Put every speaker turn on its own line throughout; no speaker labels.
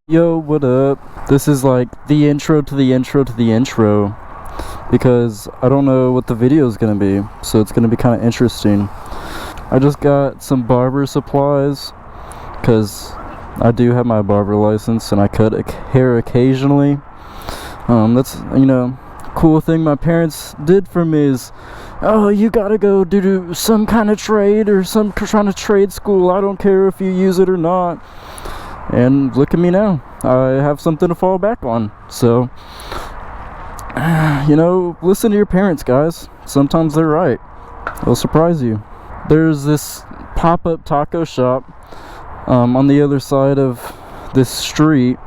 Yo, what up? This is like the intro to the intro to the intro, because I don't know what the video is gonna be, so it's gonna be kind of interesting. I just got some barber supplies because I do have my barber license and I cut hair occasionally. That's, cool thing my parents did for me is, oh, you gotta go do some kind of trade or some kind of trade school. I don't care if you use it or not. And look at me now. I have something to fall back on. So, listen to your parents, guys. Sometimes they're right. They'll surprise you. There's this pop-up taco shop on the other side of this street.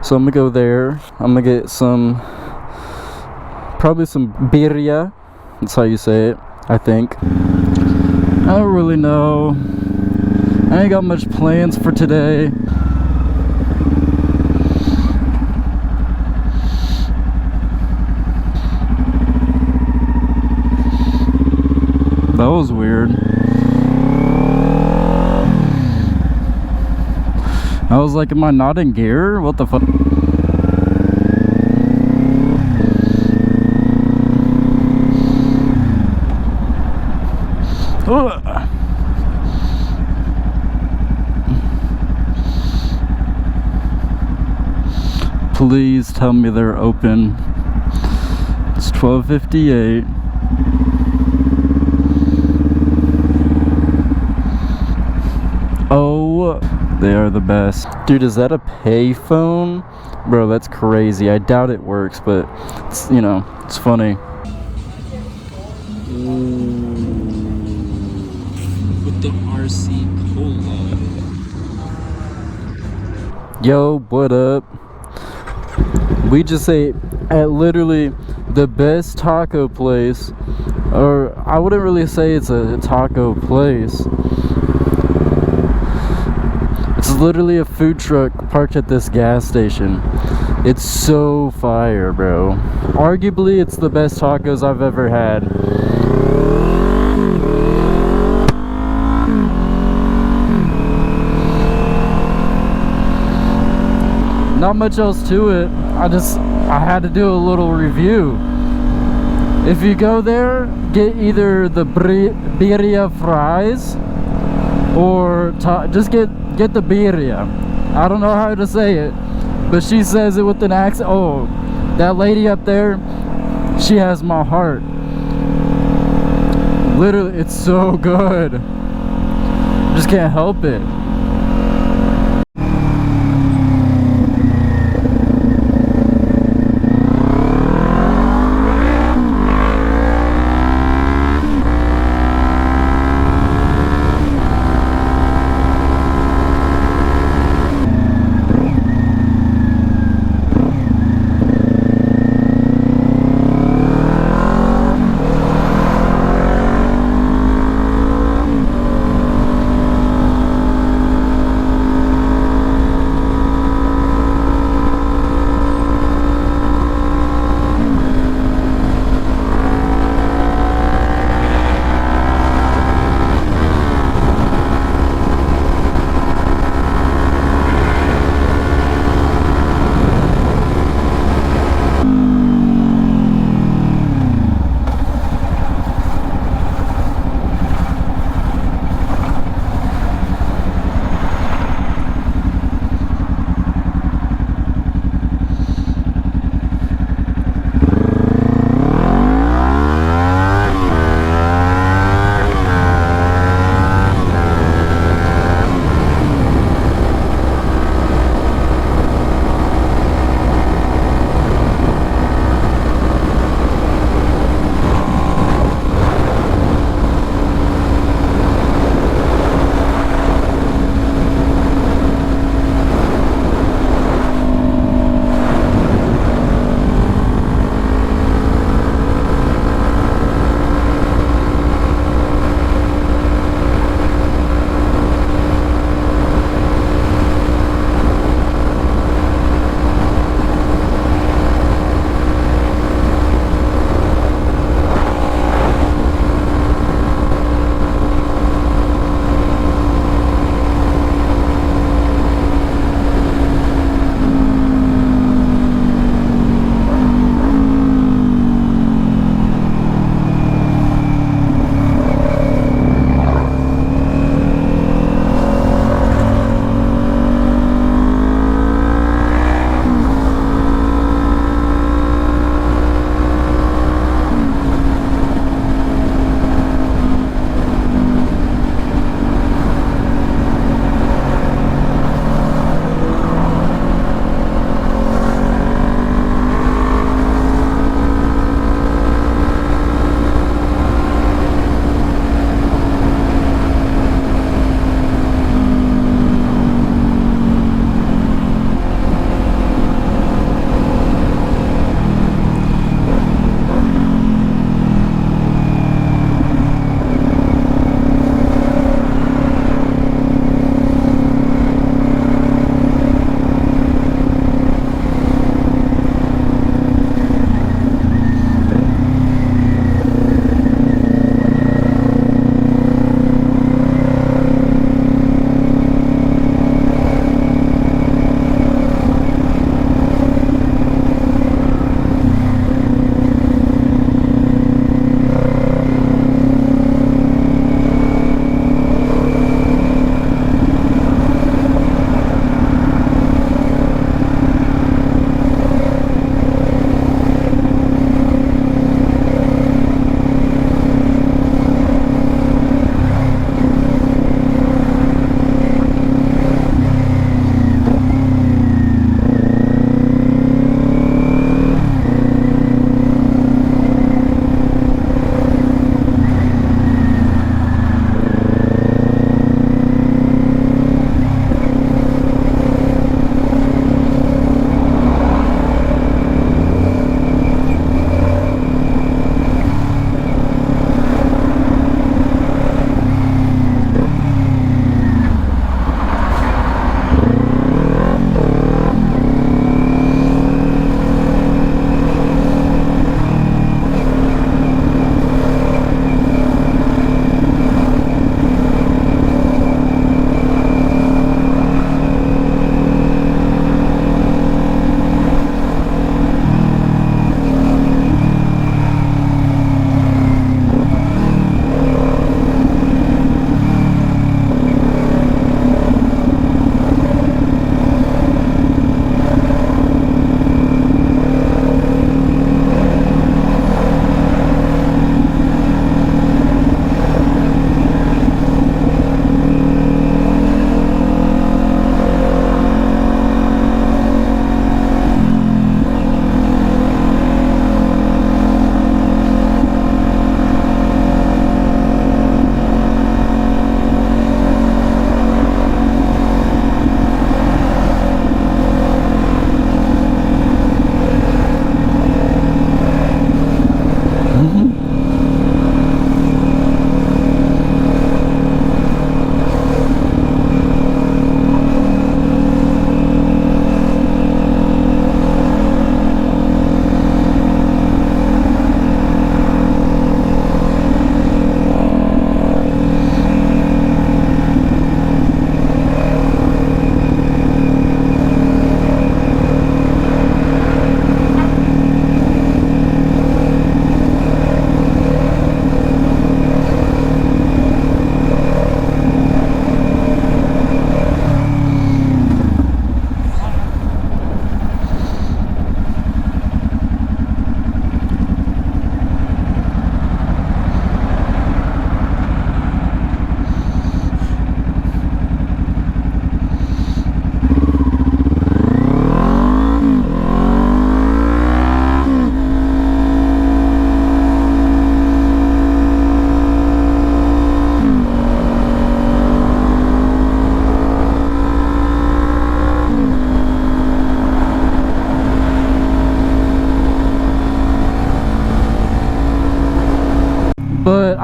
So I'm gonna go there. I'm gonna get probably some birria. That's how you say it, I think. I don't really know. I ain't got much plans for today. That was weird. I was like, am I not in gear? What the fuck? Please tell me they're open. It's 12:58. Oh, they are the best. Dude, is that a payphone? Bro, that's crazy. I doubt it works, but it's, it's funny. With the RC Cola. Yo, what up? We just ate at literally the best taco place, or I wouldn't really say it's a taco place. It's literally a food truck parked at this gas station. It's so fire, bro. Arguably, it's the best tacos I've ever had. Not much else to it. I had to do a little review. If you go there, get either the birria fries or just get the birria. I don't know how to say it, but she says it with an accent. Oh, that lady up there, she has my heart. Literally, it's so good. Just can't help it.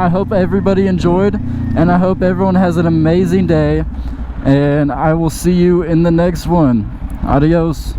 I hope everybody enjoyed, and I hope everyone has an amazing day, and I will see you in the next one. Adios.